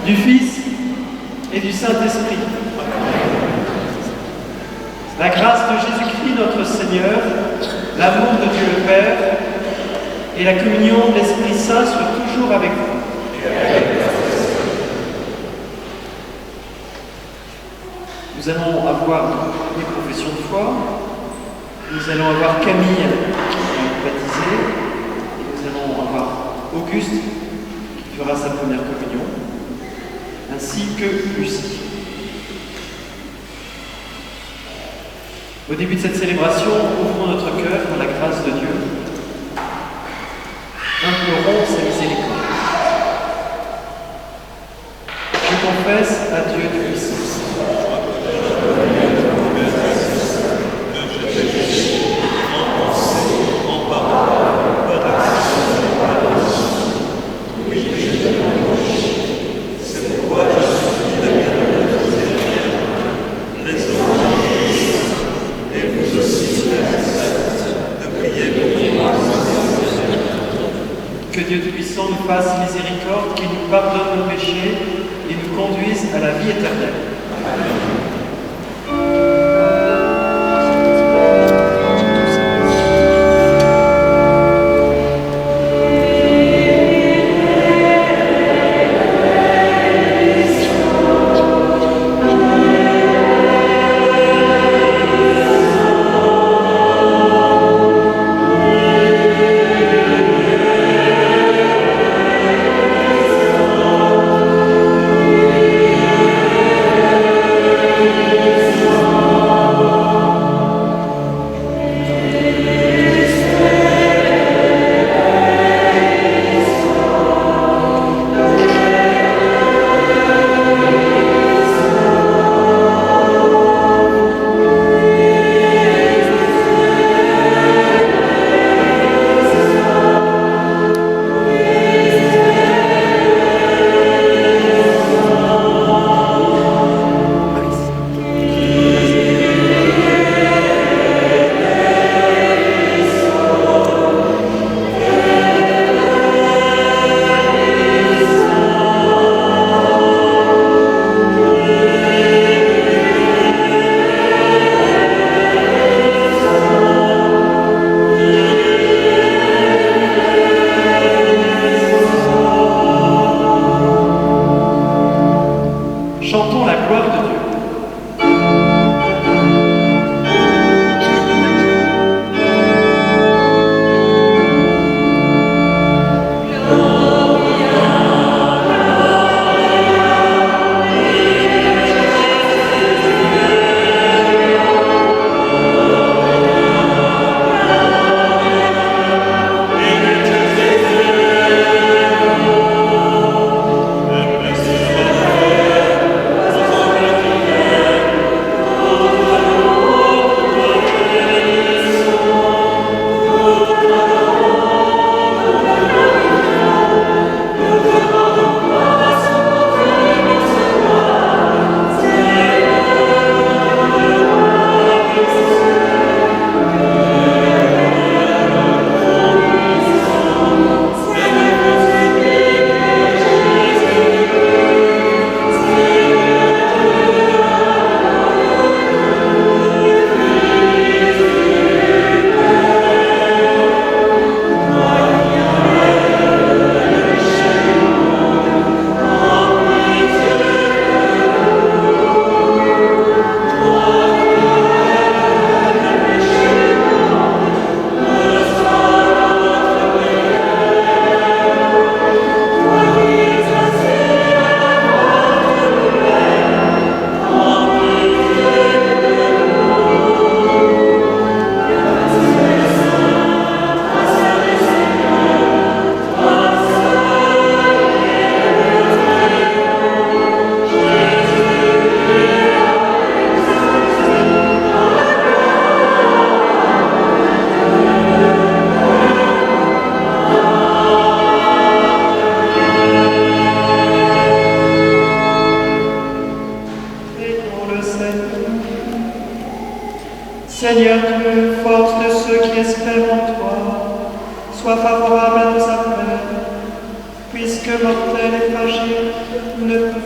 du Fils et du Saint-Esprit. La grâce de Jésus-Christ notre Seigneur, l'amour de Dieu le Père et la communion de l'Esprit Saint soient toujours avec vous. Nous allons avoir les professions de foi, nous allons avoir Camille qui va baptiser, et nous allons avoir Auguste qui fera sa première communion, ainsi que Lucie. Au début de cette célébration, ouvrons notre cœur à la grâce de Dieu. Implorons sa miséricorde. Je confesse à Dieu Tout-Puissant. Que Dieu Tout-Puissant nous fasse miséricorde, qu'il nous pardonne nos péchés et nous conduise à la vie éternelle. Chantons la gloire de Dieu. Seigneur Dieu, force de ceux qui espèrent en toi, sois favorable à nos appels, puisque mortels et fragiles, nous ne pouvons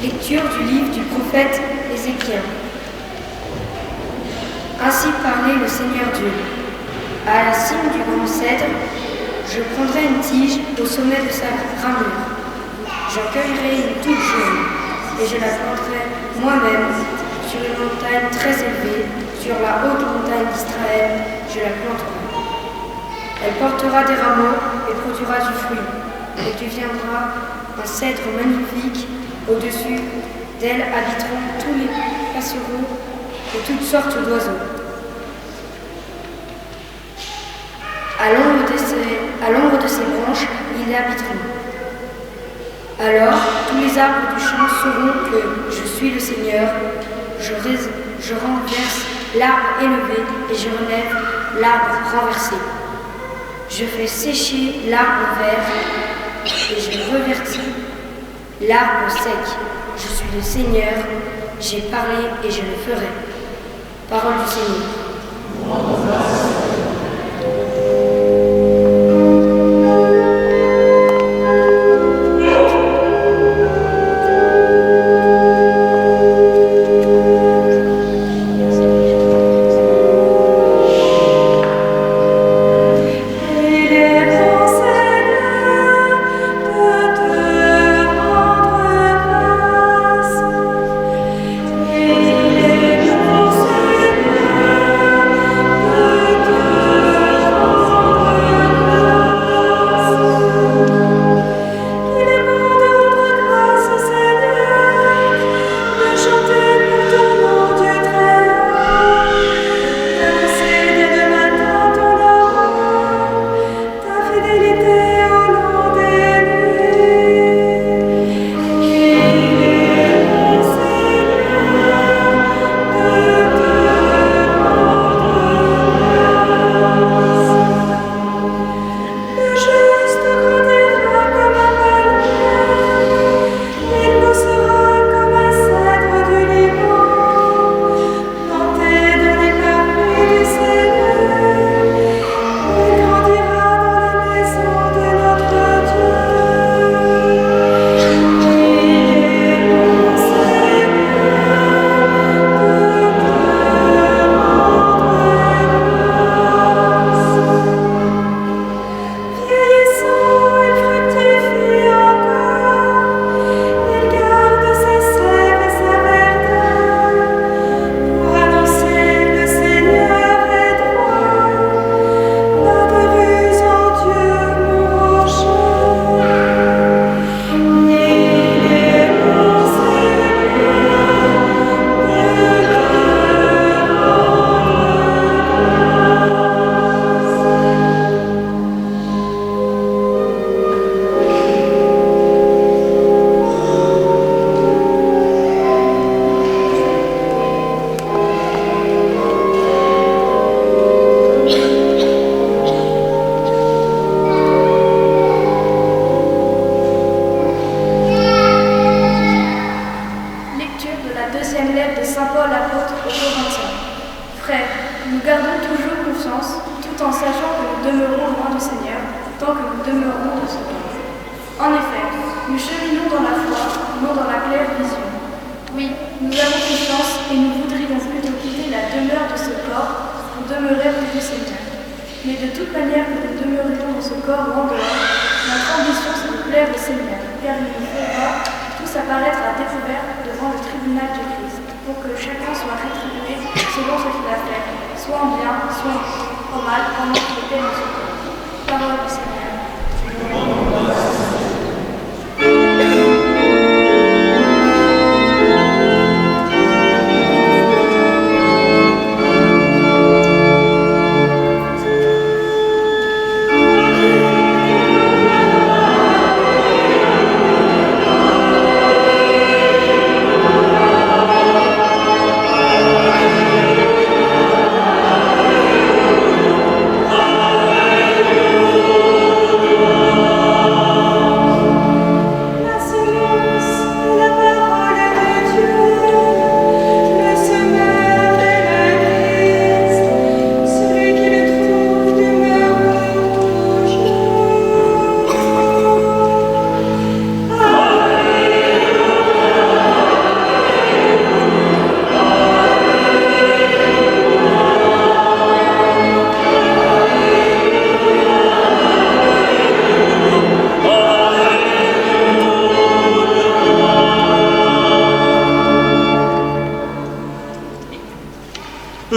Lecture du livre du prophète Ézéchiel. Ainsi parlait le Seigneur Dieu. À la cime du grand cèdre, je prendrai une tige au sommet de sa ramure. J'en cueillerai une toute jaune, et je la planterai moi-même sur une montagne très élevée, sur la haute montagne d'Israël, je la planterai. Elle portera des rameaux et produira du fruit, et deviendra un cèdre magnifique. Au-dessus d'elle habiteront tous les passereaux et toutes sortes d'oiseaux. À l'ombre de ses branches, ils y habiteront. Alors, tous les arbres du champ sauront que je suis le Seigneur. Je renverse l'arbre élevé et je relève l'arbre renversé. Je fais sécher l'arbre vert et je revertis l'arbre sec. Je suis le Seigneur, j'ai parlé et je le ferai. Parole du Seigneur.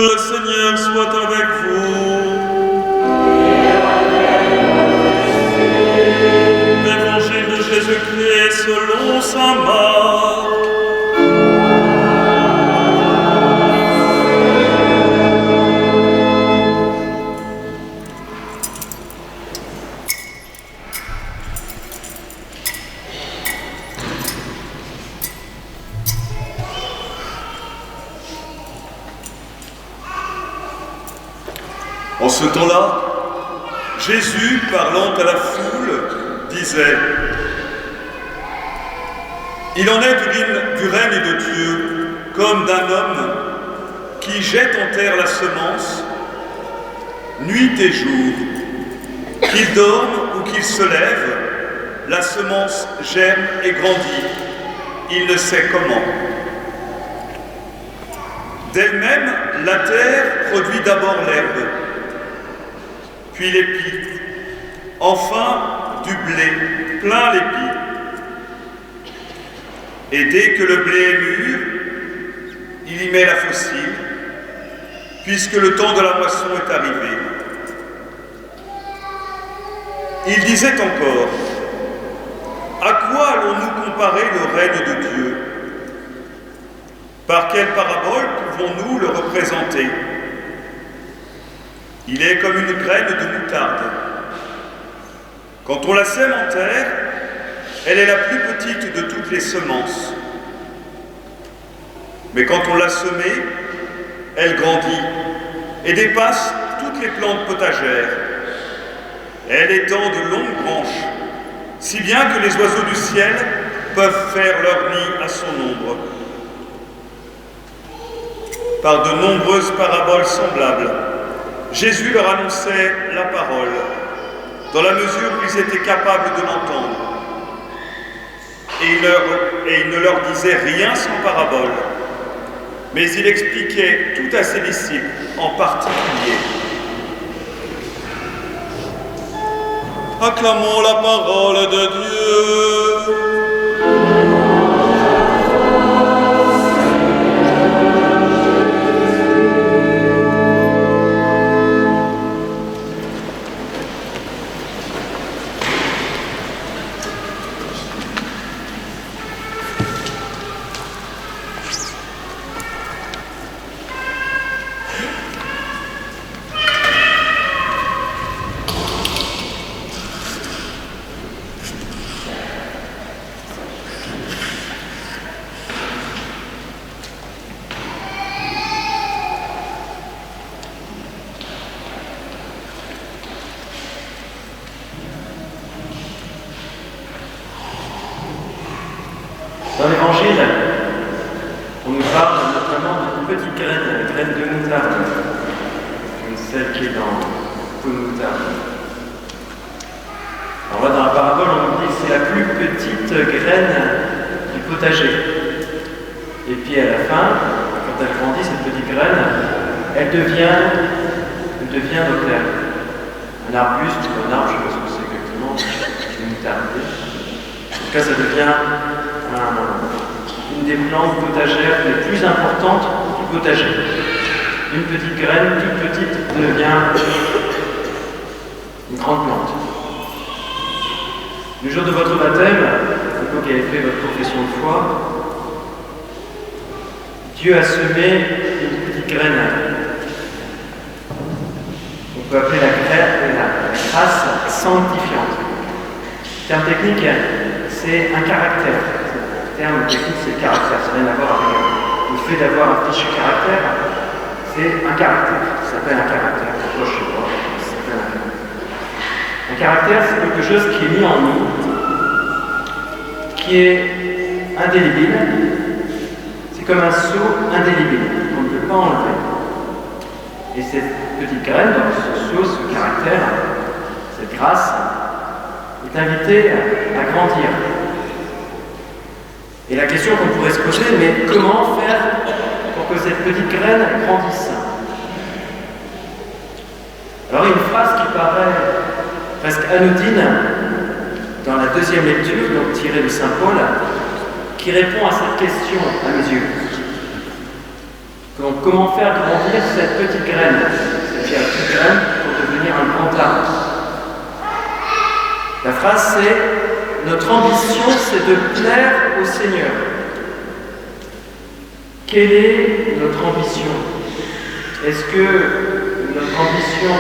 Le Seigneur soit avec vous. Évangile de Jésus-Christ selon saint Marc. En ce temps-là, Jésus, parlant à la foule, disait « Il en est du règne de Dieu comme d'un homme qui jette en terre la semence, nuit et jour. Qu'il dorme ou qu'il se lève, la semence germe et grandit. Il ne sait comment. D'elle-même, la terre produit d'abord l'herbe, puis l'épi, enfin du blé, plein l'épi. Et dès que le blé est mûr, il y met la faucille, puisque le temps de la moisson est arrivé. Il disait encore, à quoi allons-nous comparer le règne de Dieu? Par quelle parabole pouvons-nous le représenter? Il est comme une graine de moutarde. Quand on la sème en terre, elle est la plus petite de toutes les semences. Mais quand on l'a semée, elle grandit et dépasse toutes les plantes potagères. Elle étend de longues branches, si bien que les oiseaux du ciel peuvent faire leur nid à son ombre. Par de nombreuses paraboles semblables, Jésus leur annonçait la parole, dans la mesure où ils étaient capables de l'entendre. Et il ne leur disait rien sans parabole, mais il expliquait tout à ses disciples en particulier. Acclamons la parole de Dieu. Dans l'Évangile, on nous parle notamment d'une petite graine, la graine de moutarde, comme celle qui est dans le pot de moutarde. Alors là, dans la parabole, on nous dit que c'est la plus petite graine du potager. Et puis à la fin, quand elle grandit, cette petite graine, elle devient donc un arbuste ou un arbre, je ne sais pas ce que c'est exactement, une moutarde. En tout cas, ça devient une des plantes potagères les plus importantes du potager. Une petite graine, toute petite, devient une grande plante. Le jour de votre baptême, vous qui avez fait votre profession de foi, Dieu a semé une petite graine. On peut appeler la grâce sanctifiante. Le terme technique, c'est un caractère. Le terme technique, c'est le caractère. Ça n'a rien à voir avec le fait d'avoir un fichu caractère. C'est un caractère. Ça s'appelle un caractère. Pourquoi je sais pas. Ça s'appelle un caractère. Un caractère, c'est quelque chose qui est mis en nous, qui est indélébile. C'est comme un sceau indélébile qu'on ne peut pas enlever. Et cette petite graine, donc ce sceau, ce caractère, cette grâce, est invitée à grandir. Et la question qu'on pourrait se poser, mais comment faire pour que cette petite graine grandisse? Alors il y a une phrase qui paraît presque anodine dans la deuxième lecture, donc tirée de saint Paul, qui répond à cette question à mes yeux. Donc comment faire grandir cette petite graine, pour devenir un grand arbre? La phrase c'est: notre ambition c'est de plaire au Seigneur. Quelle est notre ambition? Est-ce que notre ambition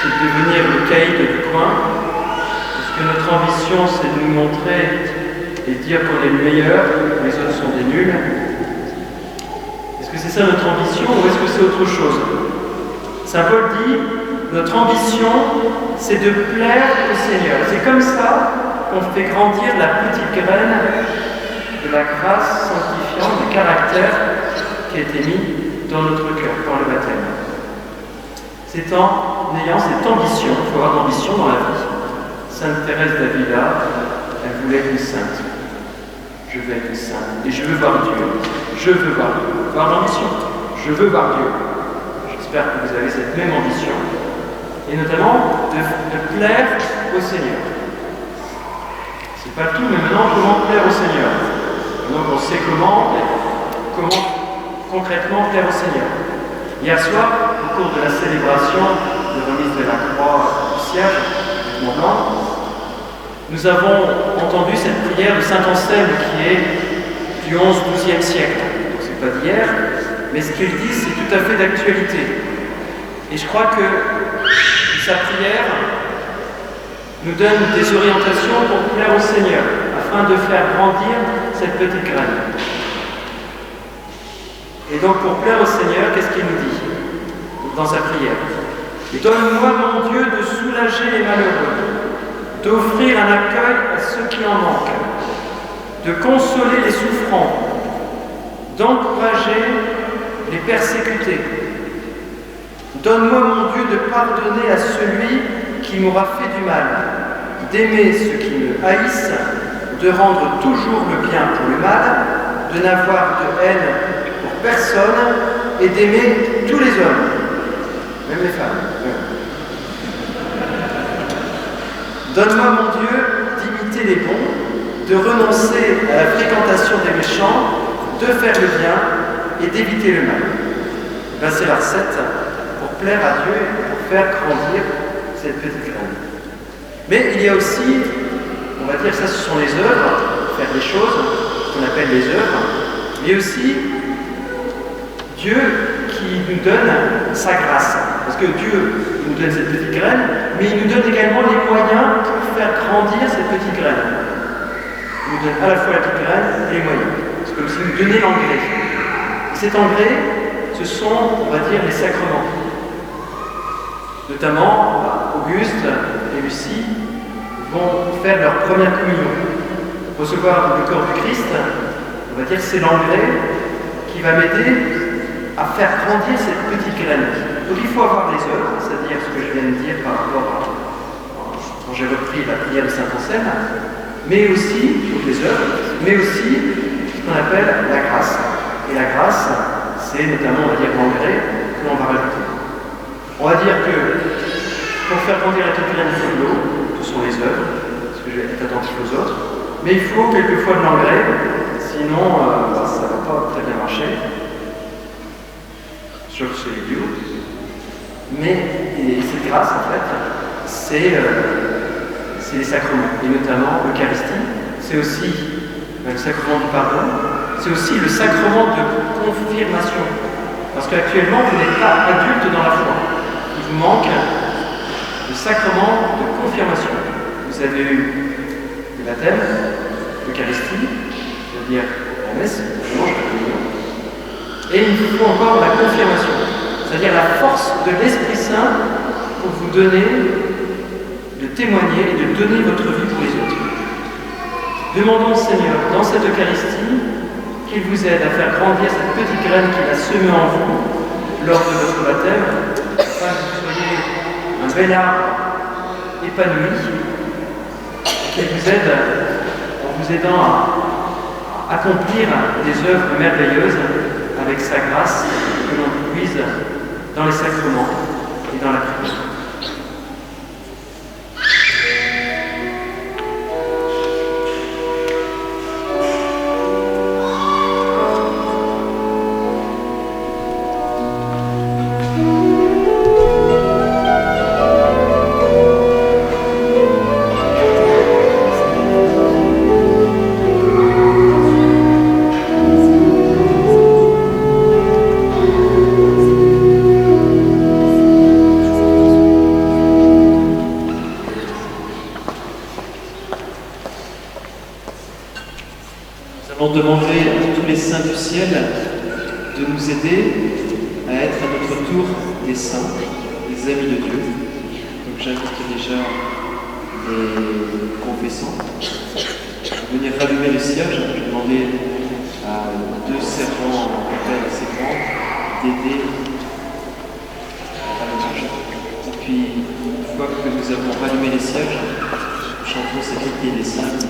c'est de devenir le caïd du coin? Est-ce que notre ambition c'est de nous montrer et de dire qu'on est le meilleur, que les autres sont des nuls? Est-ce que c'est ça notre ambition ou est-ce que c'est autre chose? Saint Paul dit: notre ambition c'est de plaire au Seigneur. C'est comme ça qu'on fait grandir la petite graine de la grâce sanctifiante, du caractère qui a été mis dans notre cœur, par le baptême. C'est en ayant cette ambition, il faut avoir d'ambition dans la vie. Sainte Thérèse d'Avila, elle voulait être une sainte. Je veux être une sainte et je veux voir Dieu. Je veux voir Dieu. Avoir l'ambition. Je veux voir Dieu. J'espère que vous avez cette même ambition. Et notamment de plaire au Seigneur. C'est pas tout, mais maintenant comment plaire au Seigneur? Donc on sait comment concrètement plaire au Seigneur. Hier soir, au cours de la célébration de remise de la croix du siège du Mont Blanc, nous avons entendu cette prière de saint Anselme qui est du XIe siècle. Donc c'est pas d'hier, mais ce qu'il dit c'est tout à fait d'actualité. Et je crois que sa prière nous donne des orientations pour plaire au Seigneur, afin de faire grandir cette petite graine. Et donc pour plaire au Seigneur, qu'est-ce qu'il nous dit dans sa prière? Donne-moi, mon Dieu, de soulager les malheureux, d'offrir un accueil à ceux qui en manquent, de consoler les souffrants, d'encourager les persécutés. Donne-moi, mon Dieu, de pardonner à celui qui m'aura fait du mal, d'aimer ceux qui me haïssent, de rendre toujours le bien pour le mal, de n'avoir de haine pour personne et d'aimer tous les hommes, même les femmes. Donne-moi, mon Dieu, d'imiter les bons, de renoncer à la fréquentation des méchants, de faire le bien et d'éviter le mal. Ben, c'est la recette pour plaire à Dieu et pour faire grandir cette petite graine. Mais il y a aussi, on va dire, ça ce sont les œuvres, faire des choses, ce qu'on appelle les œuvres, mais aussi Dieu qui nous donne sa grâce. Parce que Dieu nous donne cette petite graine, mais il nous donne également les moyens pour faire grandir cette petite graine. Il nous donne à la fois la petite graine et les moyens. C'est comme s'il nous donnait l'engrais. Cet engrais, ce sont, on va dire, les sacrements. Notamment, Auguste et Lucie vont faire leur première communion. Recevoir le corps du Christ, on va dire, c'est l'engrais qui va m'aider à faire grandir cette petite graine. Donc il faut avoir des œuvres, c'est-à-dire ce que je viens de dire par rapport à quand j'ai repris la prière de saint Anselme, mais aussi, donc les œuvres, mais aussi ce qu'on appelle la grâce. Et la grâce, c'est notamment, on va dire, l'engrais que l'on va rajouter. On va dire que pour faire grandir la petite graine, il faut de l'eau, ce sont les œuvres, parce que je vais être attentif aux autres, mais il faut quelquefois de l'engrais, sinon ça ne va pas très bien marcher. Sur ce lieu. Mais cette grâce, en fait, c'est les sacrements, et notamment l'Eucharistie. C'est aussi le sacrement du pardon, c'est aussi le sacrement de confirmation. Parce qu'actuellement, vous n'êtes pas adulte dans la foi. Il vous manque le sacrement de confirmation. Vous avez eu le baptême, l'Eucharistie, c'est-à-dire la messe, le dimanche, la communion. Et il vous faut encore la confirmation, c'est-à-dire la force de l'Esprit Saint pour vous donner, de témoigner et de donner votre vie pour les autres. Demandons au Seigneur, dans cette Eucharistie, qu'il vous aide à faire grandir cette petite graine qu'il a semée en vous lors de votre baptême, afin que vous soyez un bel arbre épanoui, qu'il vous aide en vous aidant à accomplir des œuvres merveilleuses avec sa grâce que l'on puise dans les sacrements et dans la prière. Nous allons demander à tous les saints du ciel de nous aider à être à notre tour des saints, des amis de Dieu. Donc j'invite déjà les confessants à venir rallumer le cierge. Je vais demander à deux servants père et servante d'aider à l'allumage. Et puis, une fois que nous avons rallumé les cierges, nous chantons cette liturgie des saints.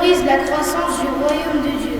favorise la croissance du royaume de Dieu.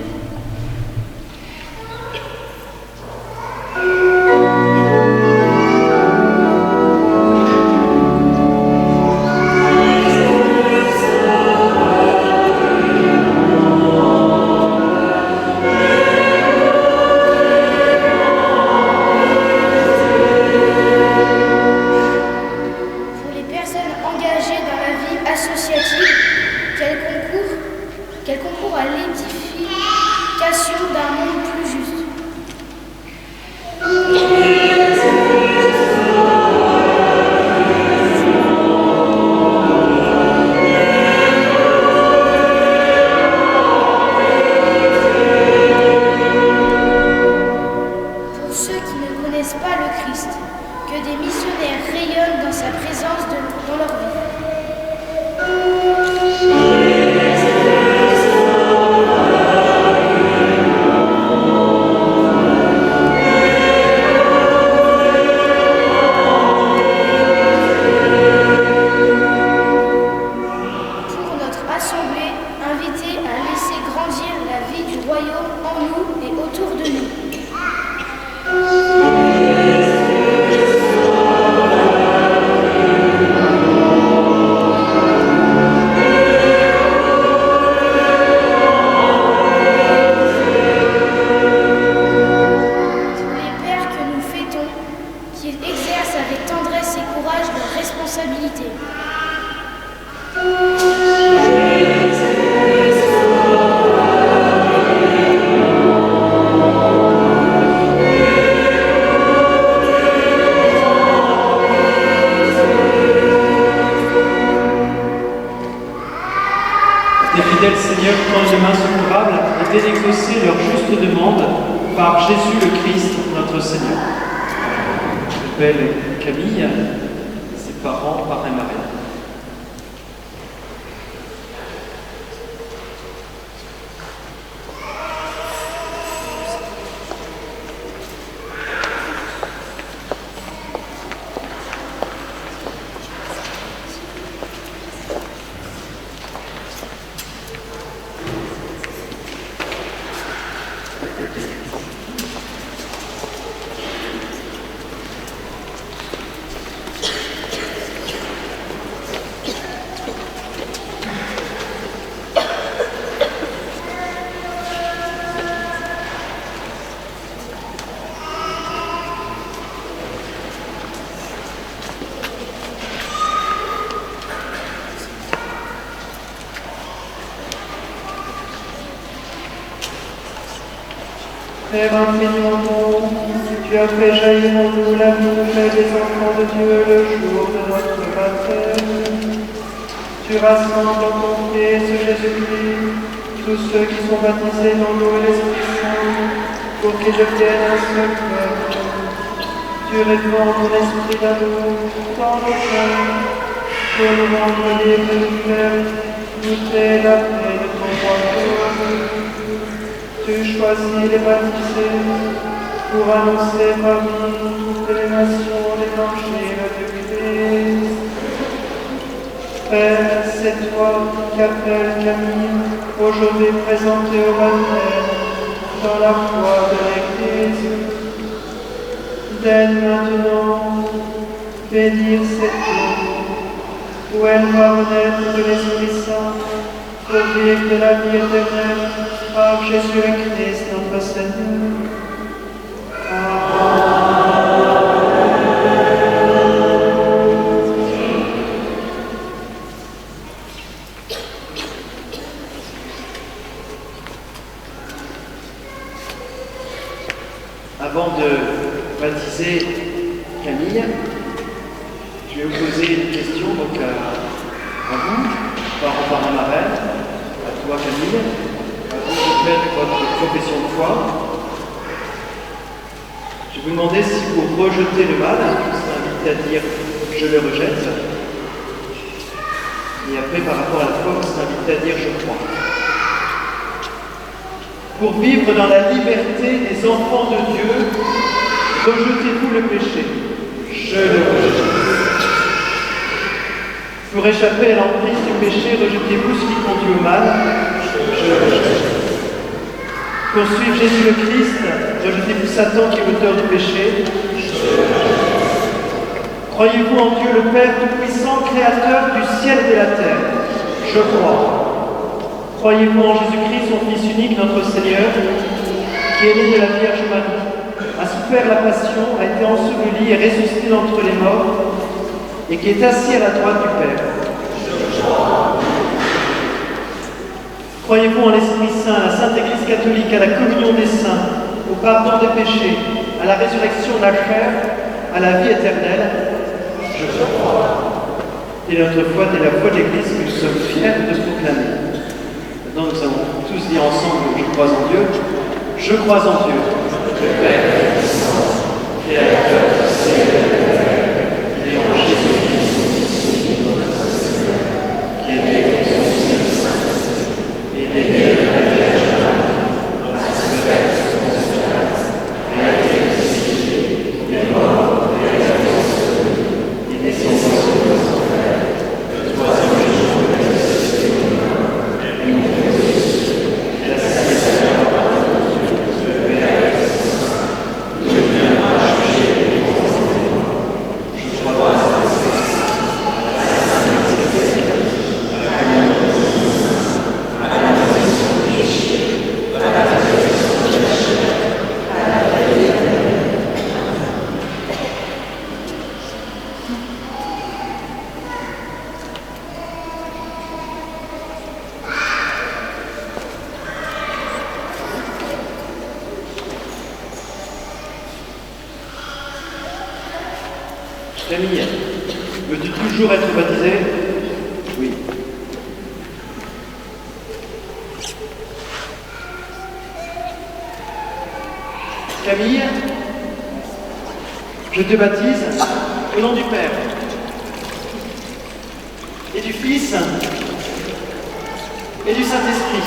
Qu'elle concourt à l'édification d'un monde plus juste. Pour ceux qui ne connaissent pas le Christ, que des missionnaires rayonnent dans sa présence dans leur vie. Les fidèles seigneurs tendent une main secourable et dénégocier leur juste demande par Jésus le Christ, notre Seigneur. J'appelle Camille, ses parents, Marc et Marie. Père infiniment bon, tu as fait jaillir en nous la vie nouvelle des enfants de Dieu le jour de notre baptême. Tu rassembles en ton Fils Jésus-Christ tous ceux qui sont baptisés dans l'eau et l'Esprit Saint pour qu'ils deviennent un seul peuple. Tu répands ton esprit d'amour dans nos cœurs pour nous rendre libres et nous faire goûter la paix de ton royaume. Tu choisis les baptisés pour annoncer parmi toutes les nations l'évangile du Christ. Père, c'est toi qui appelles Camille, aujourd'hui présentée au baptême dans la foi de l'Église. Dès maintenant, bénir cette eau, où elle va renaître de l'Esprit Saint pour vivre de la vie éternelle par Jésus-Christ notre Seigneur. Avant de baptiser Camille, je vais vous poser une question donc à vous, parents marraines, à toi Camille. Vous faites votre profession de foi. Je vais vous demander si vous rejetez le mal, vous serez invité à dire je le rejette. Et après, par rapport à la foi, vous serez invité à dire je crois. Pour vivre dans la liberté des enfants de Dieu, rejetez-vous le péché. Je le rejette. Pour échapper à l'emprise du péché, rejetez-vous ce qui conduit au mal. Pour suivre Jésus le Christ, rejetez-vous Satan qui est l'auteur du péché. Croyez-vous en Dieu le Père Tout-Puissant, Créateur du ciel et de la terre? Je crois. Croyez-vous en Jésus-Christ, son Fils unique, notre Seigneur, qui est né de la Vierge Marie, a souffert la passion, a été enseveli et ressuscité d'entre les morts, et qui est assis à la droite du Père? Je crois. Croyez-vous en l'Esprit Saint, à la Sainte Église catholique, à la communion des saints, au pardon des péchés, à la résurrection de la chair, à la vie éternelle? Je crois. Et notre foi est la foi de l'Église que nous sommes fiers de proclamer. Maintenant, nous allons tous dire ensemble: je crois en Dieu. Je crois en Dieu, le Père puissant, Créateur du ciel et de la terre, et en Jésus-Christ, notre Seigneur, qui est né comme son Fils, et né de la Vierge Marie, a souffert sous son esclave, et a été crucifié, il est mort, et a été enseveli, il est descendu sur les enfers, le troisième jour il est ressuscité des morts, et il est ressuscité, il a assis à la droite de Dieu, le Père Saint, il viendra juger les vivants et les morts. Je crois à la Sainte Église, à la communion des saints, à la résurrection des péchés, à la résurrection de la chair, à la vie éternelle. Camille, veux-tu toujours être baptisé? Oui. Camille, je te baptise au nom du Père et du Fils et du Saint-Esprit.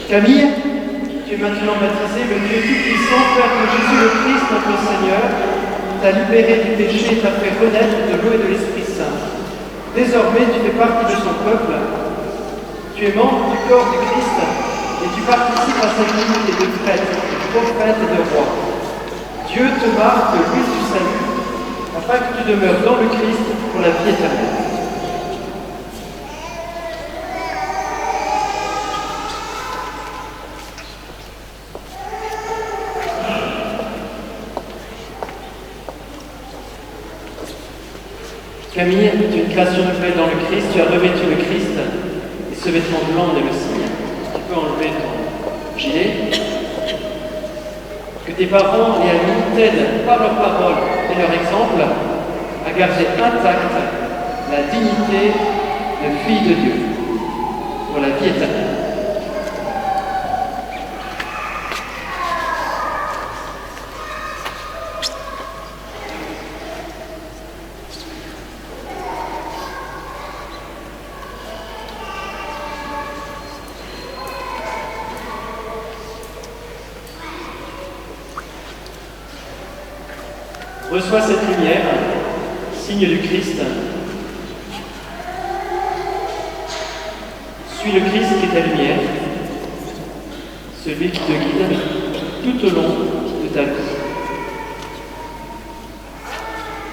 Camille, tu es maintenant baptisé, le Dieu Tout-Puissant, Père de Jésus le Christ, notre Seigneur, t'a libéré du péché et t'a fait renaître de l'eau et de l'Esprit Saint. Désormais, tu fais partie de son peuple, tu es membre du corps du Christ et tu participes à cette unité de prêtre, de prophète et de roi. Dieu te marque l'huile du salut, afin que tu demeures dans le Christ pour la vie éternelle. Camille, tu es une création de paix dans le Christ, tu as revêtu le Christ, et ce vêtement blanc est le signe. Tu peux enlever ton gilet. Que tes parents et amis t'aident par leur parole et leur exemple à garder intacte la dignité de fille de Dieu pour la vie éternelle. Reçois cette lumière, signe du Christ. Suis le Christ qui est ta lumière, celui qui te guide tout au long de ta vie.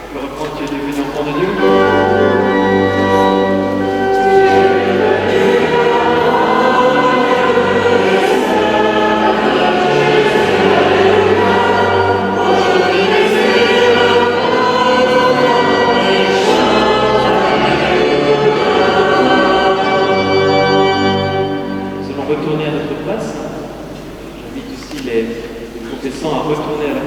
Tu peux reprendre, tu es devenu enfant de Dieu. Retourner à notre place. J'invite aussi les confessants à retourner à la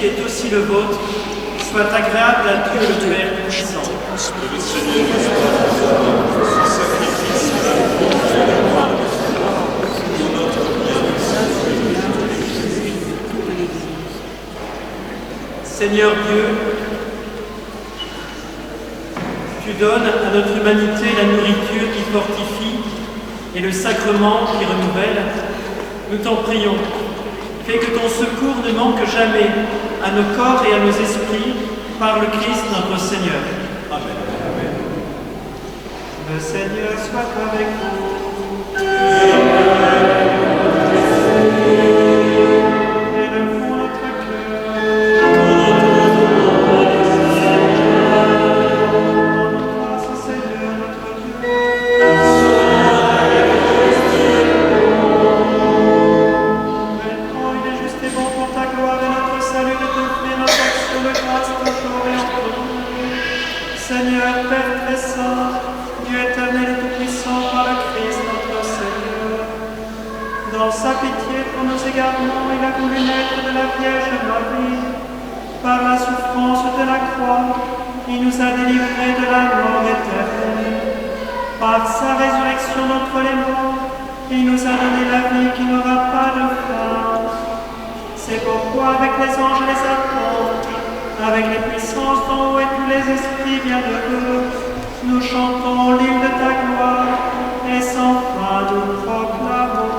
est aussi le vôtre, soit agréable à Dieu le Père Tout-Puissant. Que le Seigneur reçoive ce sacrifice de l'amour et de la gloire pour notre bien et salut. Seigneur Dieu, tu donnes à notre humanité la nourriture qui fortifie et le sacrement qui renouvelle. Nous t'en prions. Fais que ton secours ne manque jamais à nos corps et à nos esprits par le Christ notre Seigneur. Amen. Le Seigneur soit avec vous. Élevons notre cœur. Rendons grâce au Seigneur notre Dieu. Maintenant, il est juste et bon pour ta gloire et notre salut de t'offrir notre action de grâce toujours et en tout. Seigneur, Père très saint, Dieu éternel et tout-puissant par le Christ notre Seigneur. Dans sa pitié pour nos égarements, il a voulu naître de la Vierge Marie. Par la souffrance de la croix, il nous a délivrés de la mort éternelle. Par sa résurrection d'entre les morts, il nous a donné la vie qui n'aura pas de fin. C'est pourquoi avec les anges et les archanges, avec les puissances d'en haut et tous les esprits bienheureux, nous chantons l'hymne de ta gloire et sans fin nous proclamons.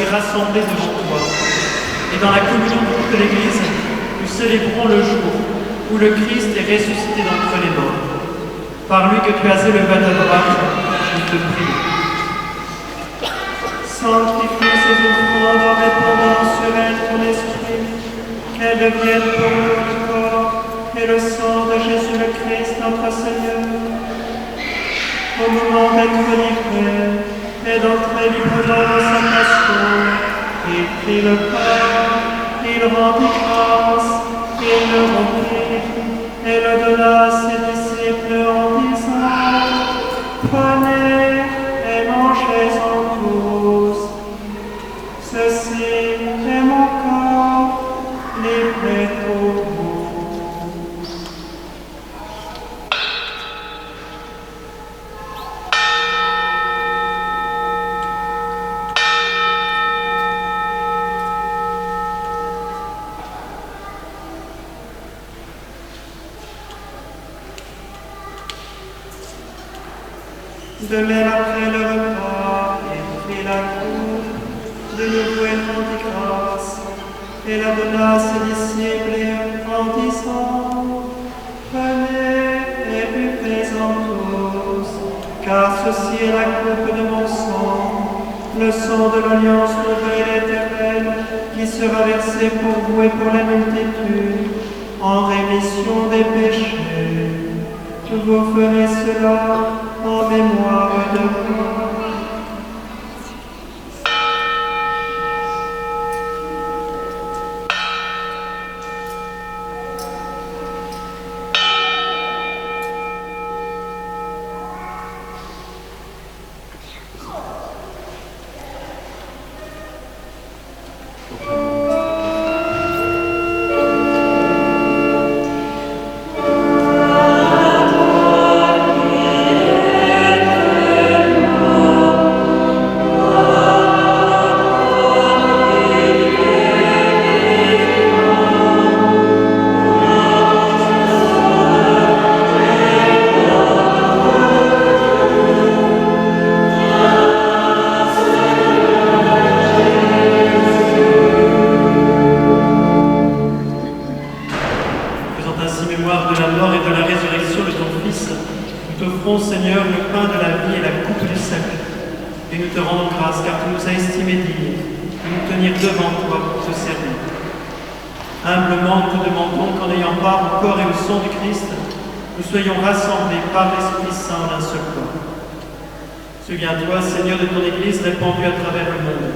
Rassemblés devant toi. Et dans la communion de toute l'Église, nous célébrons le jour où le Christ est ressuscité d'entre les morts. Par lui que tu as élevé à ta droite, je te prie. Sanctifie ces offrandes en répandant sur elles ton esprit, qu'elles deviennent pour nous le corps et le sang de Jésus le Christ, notre Seigneur. Au moment d'être livré et d'entrer librement dans sa passion, il prit le pain, il rendit grâce, il le rompit et le donna à ses disciples en disant: Prenez et mangez-en tous. Ceci est mon corps livré pour vous. De même après le repas, il prit la coupe, de nouveau il rendit grâce, et la donna à ses disciples en disant: Prenez et buvez-en tous, car ceci est la coupe de mon sang, le sang de l'alliance nouvelle et éternelle, qui sera versé pour vous et pour la multitude, en rémission des péchés. Vous ferez cela en mémoire de moi. t'offrons, Seigneur, le pain de la vie et la coupe du salut. Et nous te rendons grâce, car tu nous as estimés dignes de nous tenir devant toi pour te servir. Humblement, nous te demandons qu'en ayant part au corps et au sang du Christ, nous soyons rassemblés par l'Esprit Saint en un seul corps. Souviens-toi, Seigneur, de ton Église répandue à travers le monde.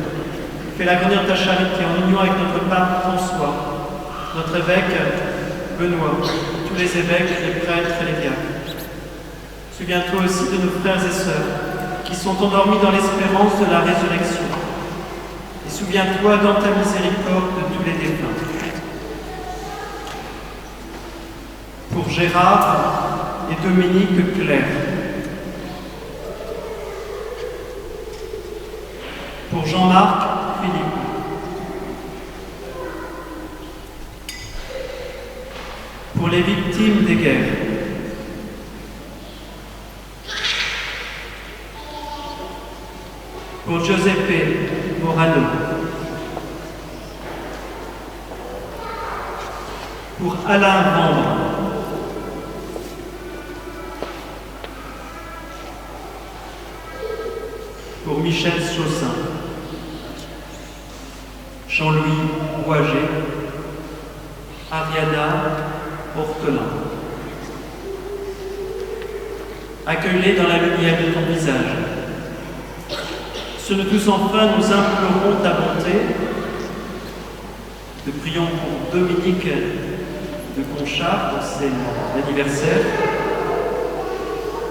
Fais-la grandir ta charité en union avec notre pape François, notre évêque Benoît, tous les évêques, les prêtres et les diacres. Souviens-toi aussi de nos frères et sœurs qui sont endormis dans l'espérance de la résurrection. Et souviens-toi dans ta miséricorde de tous les défunts. Pour Gérard et Dominique Claire. Pour Jean-Marc Philippe. Pour les victimes des guerres. Pour Giuseppe Morano. Pour Alain Vendre. Pour Michel Chaussin. Jean-Louis Rouaget. Ariana Ortolin. Accueille-les dans la lumière de ton visage. Sur nous tous enfin, nous implorons ta bonté. Nous prions pour Dominique de Conchard pour ses anniversaires.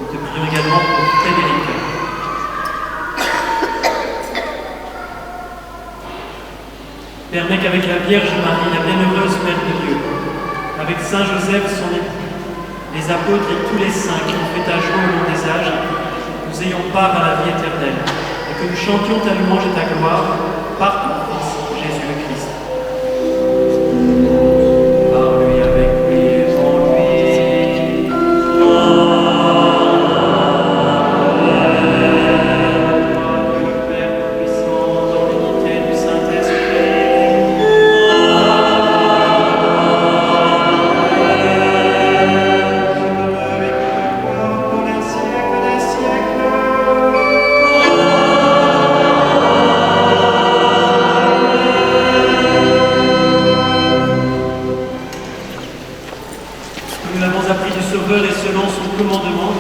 Nous te prions également pour Frédéric. Permets qu'avec la Vierge Marie, la bienheureuse Mère de Dieu, avec Saint Joseph, son époux, les apôtres et tous les saints qui ont fait ta joie au long des âges, nous ayons part à la vie éternelle, et que nous chantions ta louange et ta gloire par ton Fils, Jésus le Christ. Par lui, avec lui et en lui. Gloire le Père puissant dans l'unité du Saint-Esprit. Nous l'avons appris du Sauveur et selon son commandement,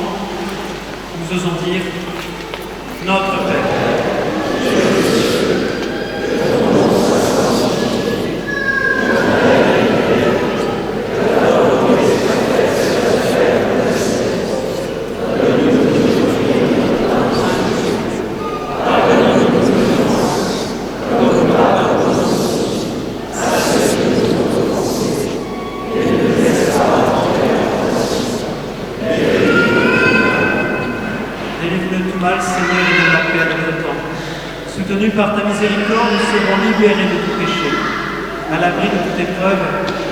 nous osons dire Notre Père. Délivre-nous de tout mal, Seigneur, et donne la paix à notre temps. Soutenus par ta miséricorde, nous serons libérés de tout péché. À l'abri de toute épreuve,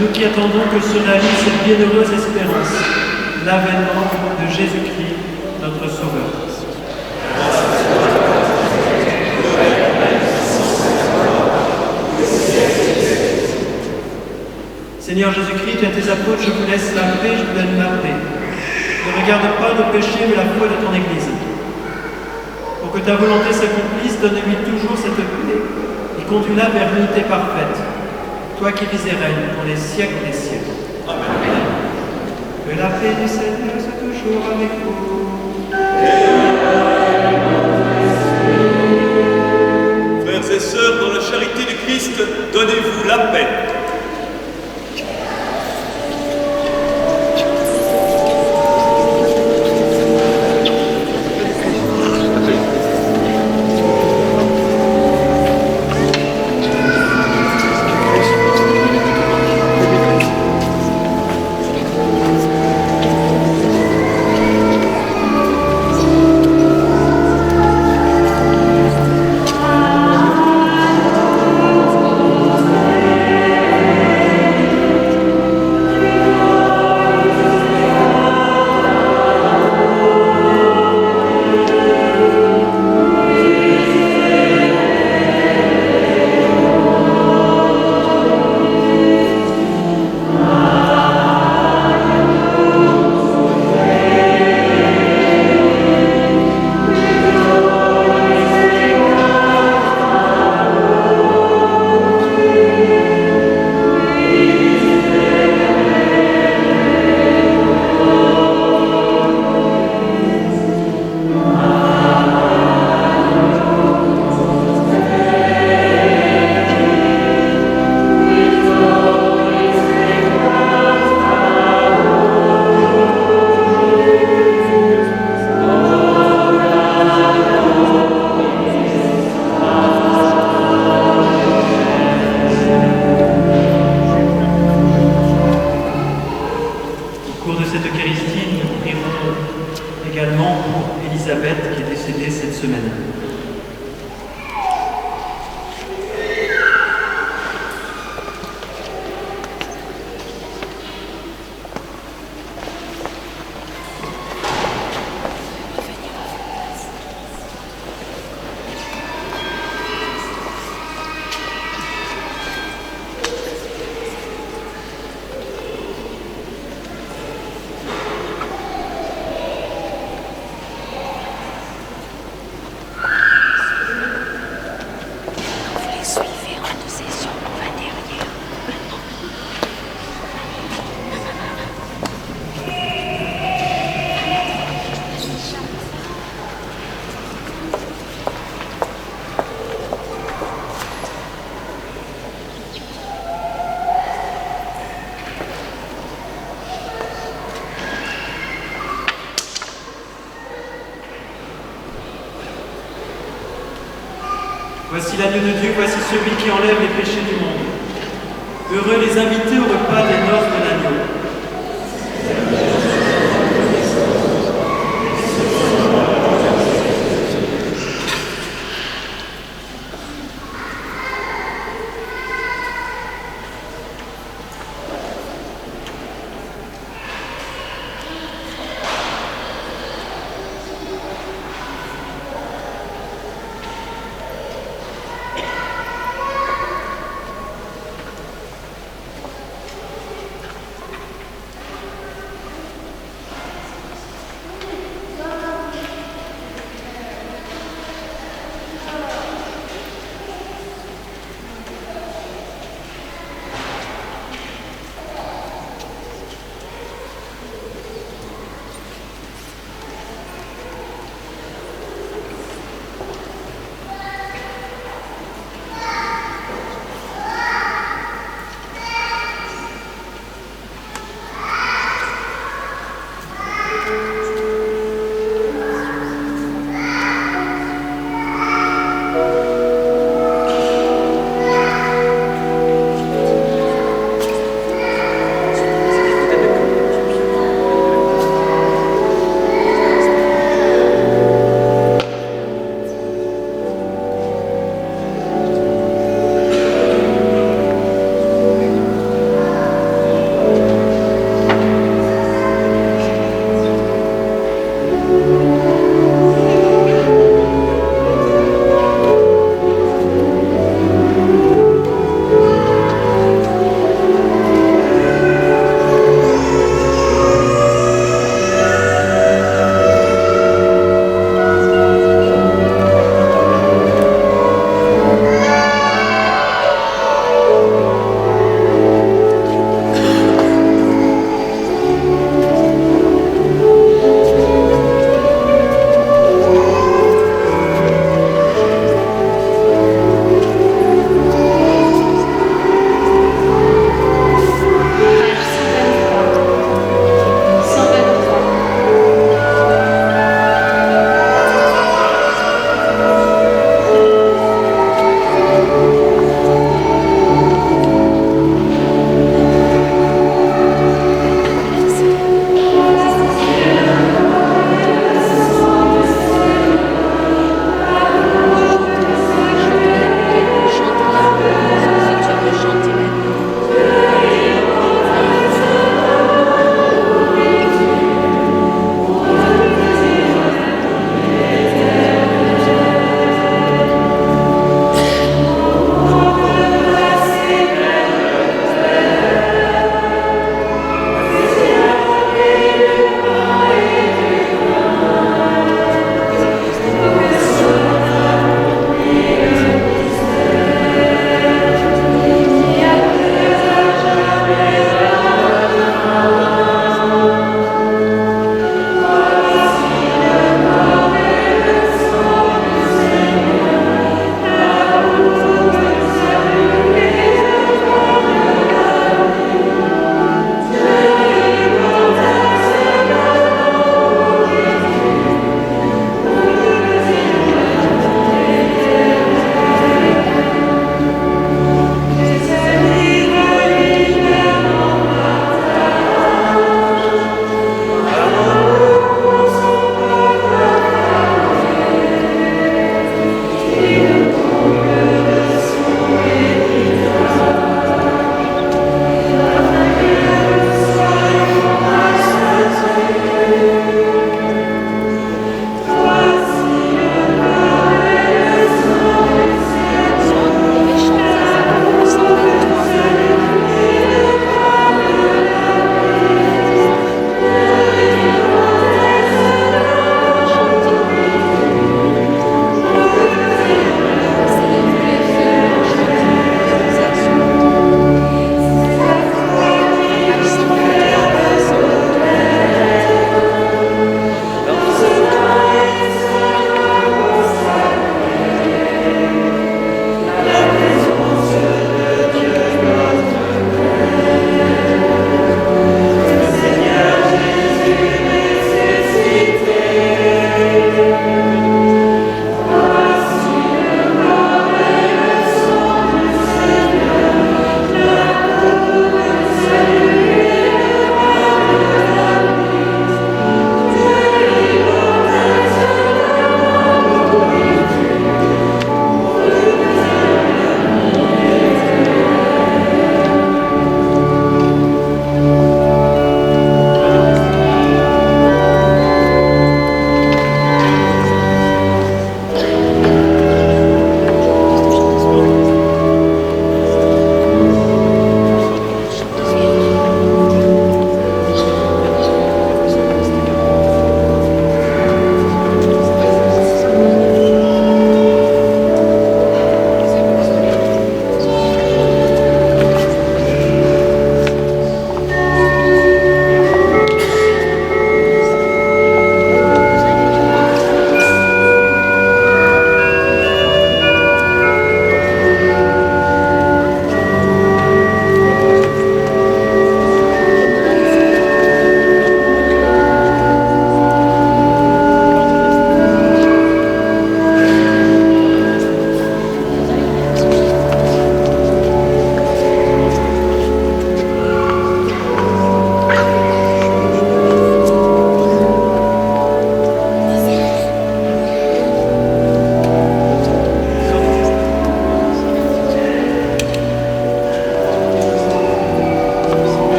nous qui attendons que se réalise cette bienheureuse espérance, l'avènement de Jésus-Christ, notre Sauveur. Seigneur Jésus-Christ, tu as tes apôtres, je vous laisse la paix, je vous donne ma paix. Ne regarde pas nos péchés, mais la foi de ton Église. Pour que ta volonté s'accomplisse, donne-lui toujours cette paix et conduis-la vers l'unité parfaite. Toi qui vis et règnes pour les siècles des siècles. Amen. Que la paix du Seigneur soit toujours avec vous. Frères et sœurs, dans la charité du Christ, donnez-vous la paix. également pour Elisabeth qui est décédée cette semaine. Voici l'agneau de Dieu, voici celui qui enlève les péchés du monde. Heureux les invités au repas des noces de l'agneau.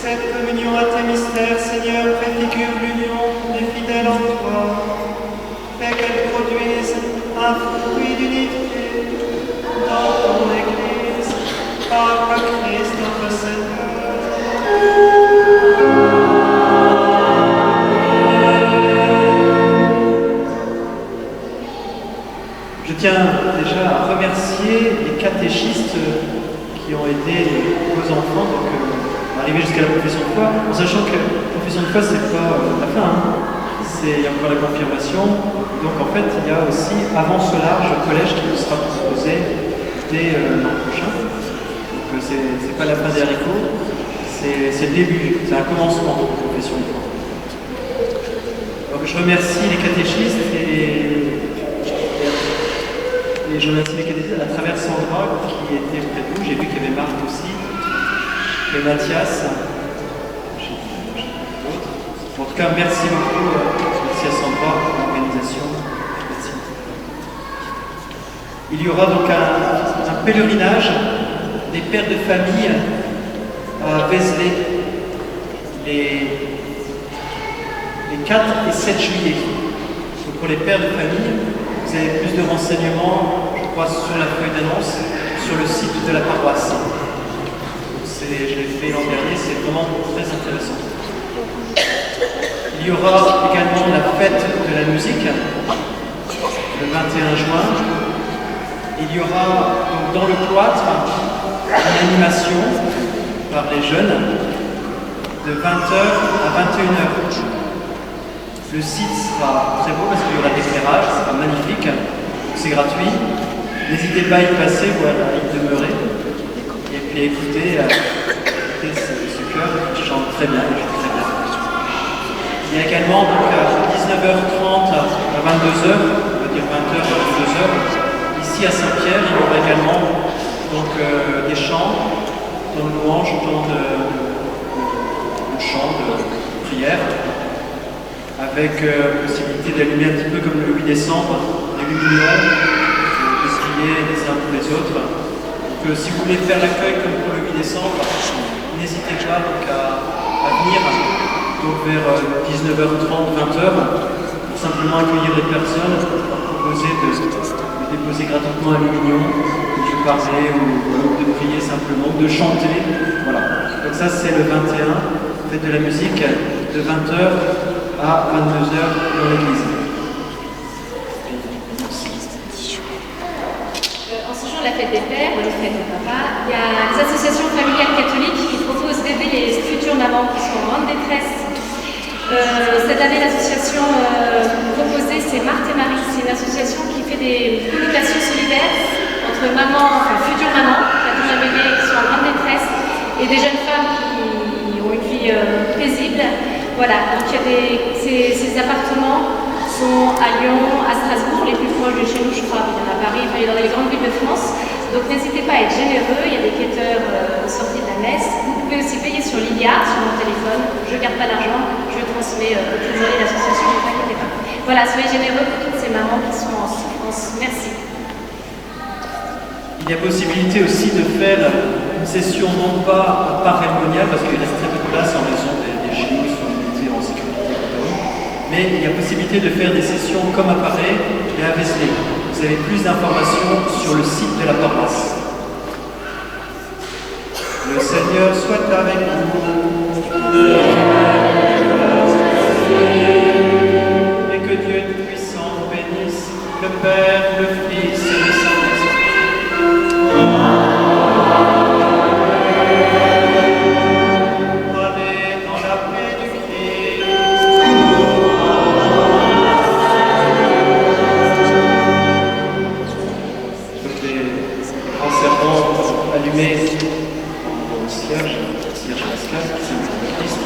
cette communion à tes mystères, Seigneur, préfigure l'union des fidèles en toi. Fais qu'elle produise un fruit d'unité dans ton Église, par le Christ notre Seigneur. Je tiens déjà à remercier les catéchistes qui ont aidé vos enfants à arriver jusqu'à la profession de foi, en sachant que la profession de foi, c'est pas la fin, il y a encore la confirmation. Donc en fait, il y a aussi avant ce large collège qui nous sera proposé dès l'an prochain. Donc c'est pas la fin des haricots, c'est le début, c'est un commencement de la profession de foi. Donc je remercie les catéchistes et je remercie les catéchistes à travers Sandra qui était près de nous. J'ai vu qu'il y avait Marc aussi, et Mathias. En tout cas, merci beaucoup. Merci à Sandra pour l'organisation. Merci. Il y aura donc un pèlerinage des pères de famille à Vézelay les 4 et 7 juillet. Donc pour les pères de famille, vous avez plus de renseignements, je crois, sur la feuille d'annonce, sur le site de la paroisse. Je l'ai fait l'an dernier, c'est vraiment très intéressant. Il y aura également la fête de la musique, le 21 juin. Il y aura donc dans le cloître une animation par les jeunes de 20h à 21h. Le site sera très beau parce qu'il y aura des éclairages, ça sera magnifique, c'est gratuit. N'hésitez pas à y passer ou à y demeurer et puis à écouter ce chœur qui chante très bien, il joue très bien. Il y a également donc, à 19h30 à 22h, on va dire 20h à 22h, ici à Saint-Pierre, il y aura également donc, des chants, dans le louange, tant de chants, de prières, avec possibilité d'allumer un petit peu comme le 8 décembre, des luminaires, de prier les uns pour les autres. Donc, si vous voulez faire l'accueil comme pour le 8 décembre, n'hésitez pas donc, à venir donc, vers 19h30, 20h, pour simplement accueillir les personnes, proposer de déposer gratuitement un lumignon, de parler ou de prier simplement, de chanter. Voilà. Donc ça c'est le 21, fête de la musique, de 20h à 22h dans l'église. En ce jour de la fête des pères, la fête des papas, il y a les associations familiales catholiques qui proposent d'aider les futures mamans qui sont en grande détresse. Cette année, l'association proposée, c'est Marthe et Marie. C'est une association qui fait des colocations solidaires entre futures mamans qui attendent un bébé qui sont en grande détresse et des jeunes femmes qui ont une vie paisible. Voilà, donc il y a ces appartements sont à Lyon, à Strasbourg, les plus proches de chez nous, je crois. Il y en a à Paris, il y en a dans les grandes villes de France. Donc n'hésitez pas à être généreux, il y a des quêteurs au sortie de la messe. Vous pouvez aussi payer sur Lydia, sur mon téléphone. Je ne garde pas d'argent, je transmets au trésorier de l'association, ne vous inquiétez pas. Voilà, soyez généreux pour toutes ces mamans qui sont en souffrance. Merci. Il y a possibilité aussi de faire une session non pas parémoniale, parce qu'il reste très peu de place en raison des chinois qui sont limités en sécurité, mais il y a possibilité de faire des sessions comme à Paris et à Vézelay. Vous avez plus d'informations sur le site de la paroisse. Le Seigneur soit avec vous. Et que Dieu Tout-Puissant bénisse le Père, le Fils et le Saint-Esprit. Allez dans la paix du Christ. Allumé au cierge pascal, c'est le Christ.